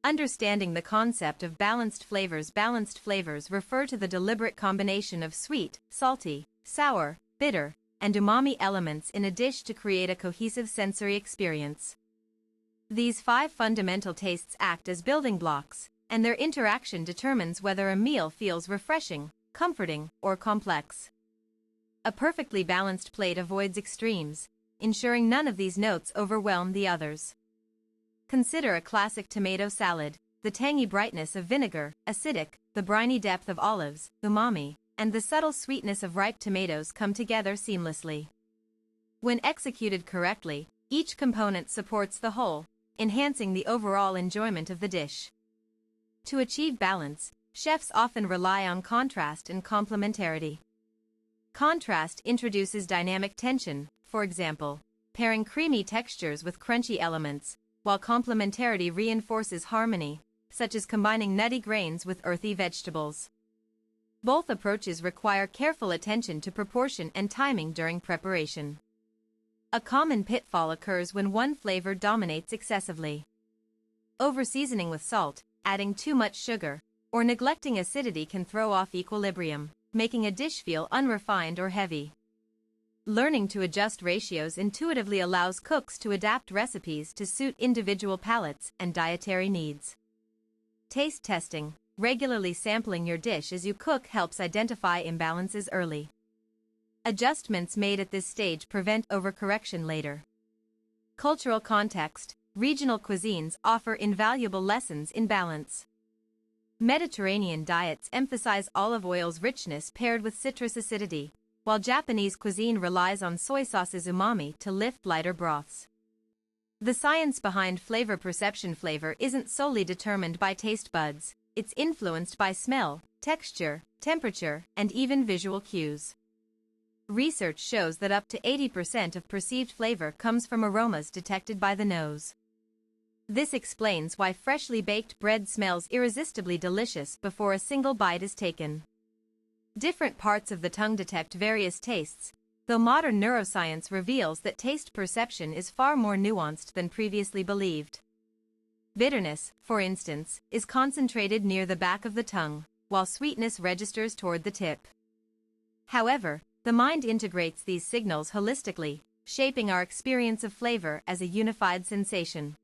Understanding the concept of balanced flavors. Balanced flavors refer to the deliberate combination of sweet, salty, sour, bitter, and umami elements in a dish to create a cohesive sensory experience. These 5 fundamental tastes act as building blocks, and their interaction determines whether a meal feels refreshing, comforting, or complex. A perfectly balanced plate avoids extremes, ensuring none of these notes overwhelm the others. Consider a classic tomato salad. The tangy brightness of vinegar, acidic, the briny depth of olives, umami, and the subtle sweetness of ripe tomatoes come together seamlessly. When executed correctly, each component supports the whole, enhancing the overall enjoyment of the dish. To achieve balance, chefs often rely on contrast and complementarity. Contrast introduces dynamic tension, for example, pairing creamy textures with crunchy elements, while complementarity reinforces harmony, such as combining nutty grains with earthy vegetables. Both approaches require careful attention to proportion and timing during preparation. A common pitfall occurs when one flavor dominates excessively. Over-seasoning with salt, adding too much sugar, or neglecting acidity can throw off equilibrium, making a dish feel unrefined or heavy. Learning to adjust ratios intuitively allows cooks to adapt recipes to suit individual palates and dietary needs. Taste testing. Regularly sampling your dish as you cook helps identify imbalances early. Adjustments made at this stage prevent overcorrection later. Cultural context. Regional cuisines offer invaluable lessons in balance. Mediterranean diets emphasize olive oil's richness paired with citrus acidity, while Japanese cuisine relies on soy sauce's umami to lift lighter broths. The science behind flavor perception. Flavor isn't solely determined by taste buds, it's influenced by smell, texture, temperature, and even visual cues. Research shows that up to 80% of perceived flavor comes from aromas detected by the nose. This explains why freshly baked bread smells irresistibly delicious before a single bite is taken. Different parts of the tongue detect various tastes, though modern neuroscience reveals that taste perception is far more nuanced than previously believed. Bitterness, for instance, is concentrated near the back of the tongue, while sweetness registers toward the tip. However, the mind integrates these signals holistically, shaping our experience of flavor as a unified sensation.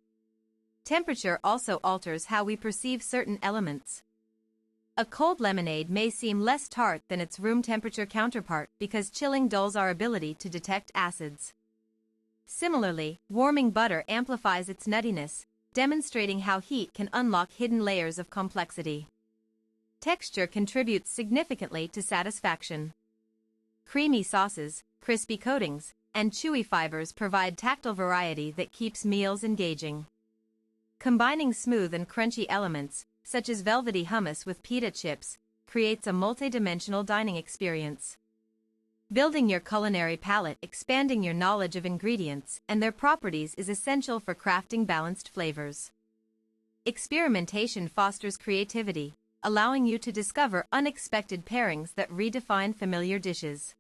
Temperature also alters how we perceive certain elements. A cold lemonade may seem less tart than its room temperature counterpart because chilling dulls our ability to detect acids. Similarly, warming butter amplifies its nuttiness, demonstrating how heat can unlock hidden layers of complexity. Texture contributes significantly to satisfaction. Creamy sauces, crispy coatings, and chewy fibers provide tactile variety that keeps meals engaging. Combining smooth and crunchy elements, such as velvety hummus with pita chips, creates a multidimensional dining experience. Building your culinary palate, expanding your knowledge of ingredients and their properties is essential for crafting balanced flavors. Experimentation fosters creativity, allowing you to discover unexpected pairings that redefine familiar dishes.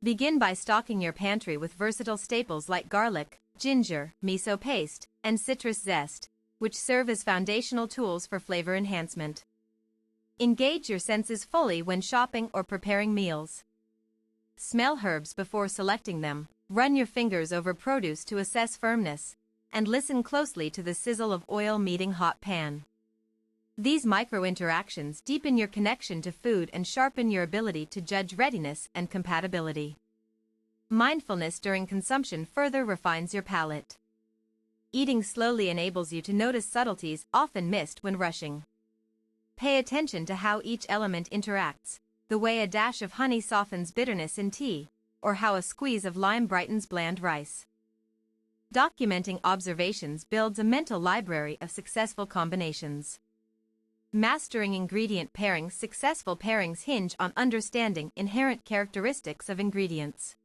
Begin by stocking your pantry with versatile staples like garlic, ginger, miso paste, and citrus zest, which serve as foundational tools for flavor enhancement. Engage your senses fully when shopping or preparing meals. Smell herbs before selecting them, run your fingers over produce to assess firmness, and listen closely to the sizzle of oil meeting hot pan. These micro-interactions deepen your connection to food and sharpen your ability to judge readiness and compatibility. Mindfulness during consumption further refines your palate. Eating slowly enables you to notice subtleties often missed when rushing. Pay attention to how each element interacts, the way a dash of honey softens bitterness in tea, or how a squeeze of lime brightens bland rice. Documenting observations builds a mental library of successful combinations. Mastering ingredient pairings. Successful pairings hinge on understanding inherent characteristics of ingredients.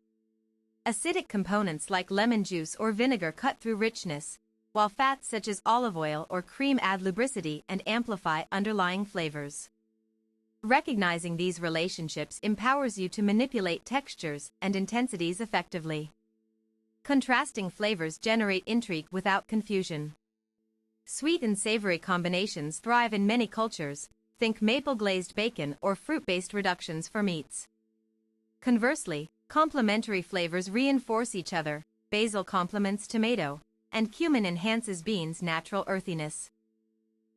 Acidic components like lemon juice or vinegar cut through richness, while fats such as olive oil or cream add lubricity and amplify underlying flavors. Recognizing these relationships empowers you to manipulate textures and intensities effectively. Contrasting flavors generate intrigue without confusion. Sweet and savory combinations thrive in many cultures, think maple-glazed bacon or fruit-based reductions for meats. Conversely, complementary flavors reinforce each other, basil complements tomato, and cumin enhances beans' natural earthiness.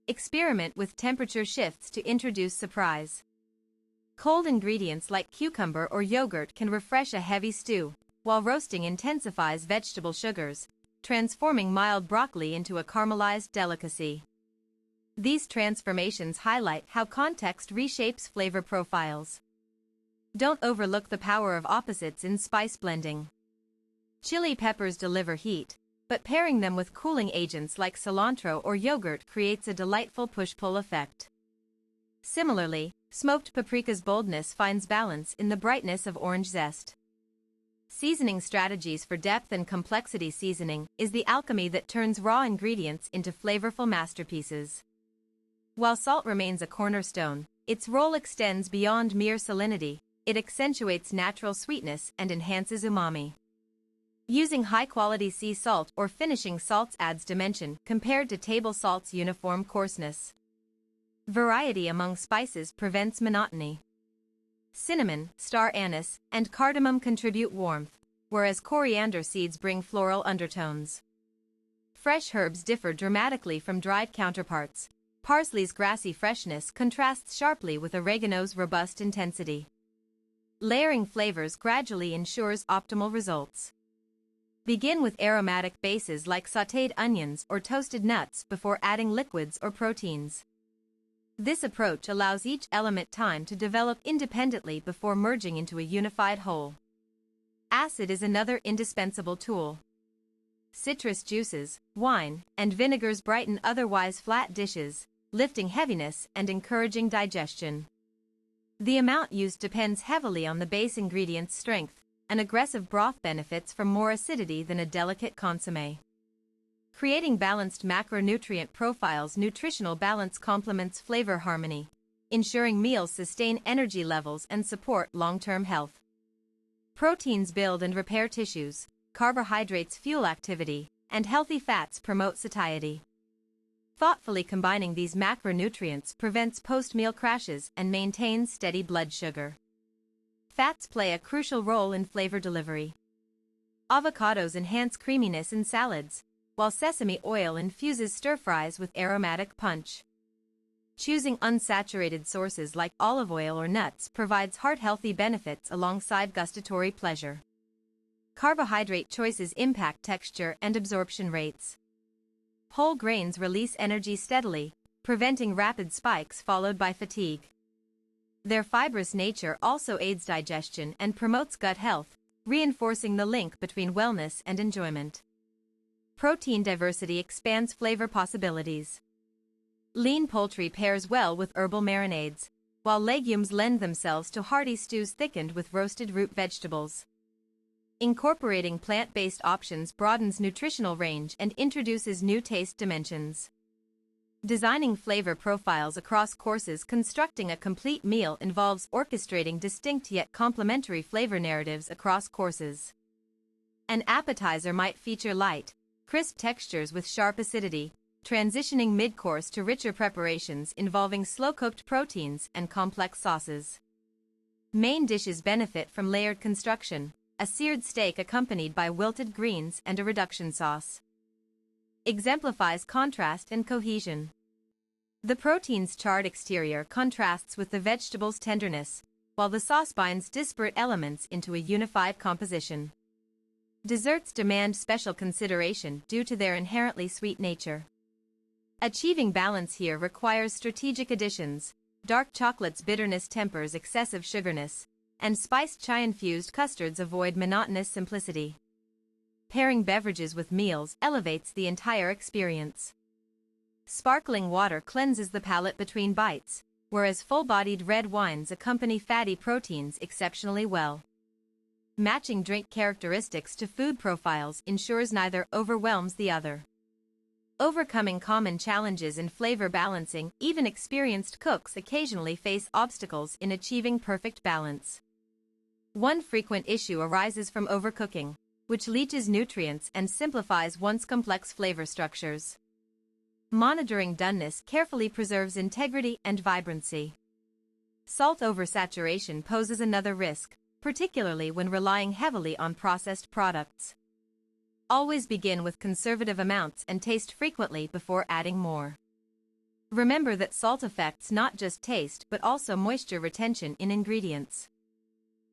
Experiment with temperature shifts to introduce surprise. Cold ingredients like cucumber or yogurt can refresh a heavy stew, while roasting intensifies vegetable sugars, transforming mild broccoli into a caramelized delicacy. These transformations highlight how context reshapes flavor profiles. Don't overlook the power of opposites in spice blending. Chili peppers deliver heat, but pairing them with cooling agents like cilantro or yogurt creates a delightful push-pull effect. Similarly, smoked paprika's boldness finds balance in the brightness of orange zest. Seasoning strategies for depth and complexity. Seasoning is the alchemy that turns raw ingredients into flavorful masterpieces. While salt remains a cornerstone, its role extends beyond mere salinity. It accentuates natural sweetness and enhances umami. Using high-quality sea salt or finishing salts adds dimension compared to table salt's uniform coarseness. Variety among spices prevents monotony. Cinnamon, star anise, and cardamom contribute warmth, whereas coriander seeds bring floral undertones. Fresh herbs differ dramatically from dried counterparts. Parsley's grassy freshness contrasts sharply with oregano's robust intensity. Layering flavors gradually ensures optimal results. Begin with aromatic bases like sautéed onions or toasted nuts before adding liquids or proteins. This approach allows each element time to develop independently before merging into a unified whole. Acid is another indispensable tool. Citrus juices, wine, and vinegars brighten otherwise flat dishes, lifting heaviness and encouraging digestion. The amount used depends heavily on the base ingredient's strength. An aggressive broth benefits from more acidity than a delicate consommé. Creating balanced macronutrient profiles. Nutritional balance complements flavor harmony, ensuring meals sustain energy levels and support long-term health. Proteins build and repair tissues, carbohydrates fuel activity, and healthy fats promote satiety. Thoughtfully combining these macronutrients prevents post-meal crashes and maintains steady blood sugar. Fats play a crucial role in flavor delivery. Avocados enhance creaminess in salads, while sesame oil infuses stir-fries with aromatic punch. Choosing unsaturated sources like olive oil or nuts provides heart-healthy benefits alongside gustatory pleasure. Carbohydrate choices impact texture and absorption rates. Whole grains release energy steadily, preventing rapid spikes followed by fatigue. Their fibrous nature also aids digestion and promotes gut health, reinforcing the link between wellness and enjoyment. Protein diversity expands flavor possibilities. Lean poultry pairs well with herbal marinades, while legumes lend themselves to hearty stews thickened with roasted root vegetables. Incorporating plant-based options broadens nutritional range and introduces new taste dimensions. Designing flavor profiles across courses. Constructing a complete meal involves orchestrating distinct yet complementary flavor narratives across courses. An appetizer might feature light, crisp textures with sharp acidity, transitioning mid-course to richer preparations involving slow-cooked proteins and complex sauces. Main dishes benefit from layered construction, a seared steak accompanied by wilted greens and a reduction sauce. Exemplifies contrast and cohesion. The protein's charred exterior contrasts with the vegetable's tenderness, while the sauce binds disparate elements into a unified composition. Desserts demand special consideration due to their inherently sweet nature. Achieving balance here requires strategic additions. Dark chocolate's bitterness tempers excessive sugarness, and spiced chai-infused custards avoid monotonous simplicity. Pairing beverages with meals elevates the entire experience. Sparkling water cleanses the palate between bites, whereas full-bodied red wines accompany fatty proteins exceptionally well. Matching drink characteristics to food profiles ensures neither overwhelms the other. Overcoming common challenges in flavor balancing. Even experienced cooks occasionally face obstacles in achieving perfect balance. One frequent issue arises from overcooking, which leaches nutrients and simplifies once complex flavor structures. Monitoring doneness carefully preserves integrity and vibrancy. Salt oversaturation poses another risk, particularly when relying heavily on processed products. Always begin with conservative amounts and taste frequently before adding more. Remember that salt affects not just taste but also moisture retention in ingredients.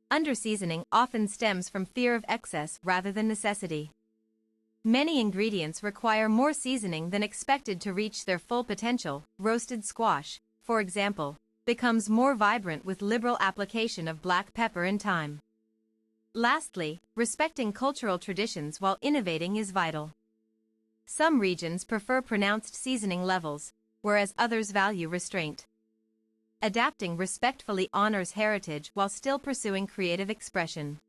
Underseasoning often stems from fear of excess rather than necessity. Many ingredients require more seasoning than expected to reach their full potential. Roasted squash, for example, becomes more vibrant with liberal application of black pepper and thyme. Lastly, respecting cultural traditions while innovating is vital. Some regions prefer pronounced seasoning levels, whereas others value restraint. Adapting respectfully honors heritage while still pursuing creative expression.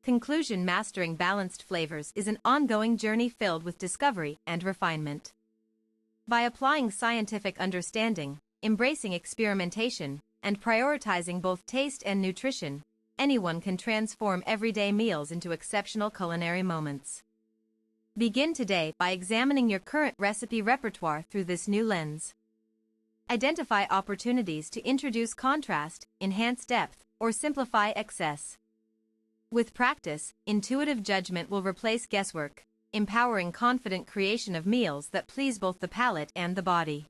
Conclusion: mastering balanced flavors is an ongoing journey filled with discovery and refinement. By applying scientific understanding, embracing experimentation, and prioritizing both taste and nutrition, anyone can transform everyday meals into exceptional culinary moments. Begin today by examining your current recipe repertoire through this new lens. Identify opportunities to introduce contrast, enhance depth, or simplify excess. With practice, intuitive judgment will replace guesswork, empowering confident creation of meals that please both the palate and the body.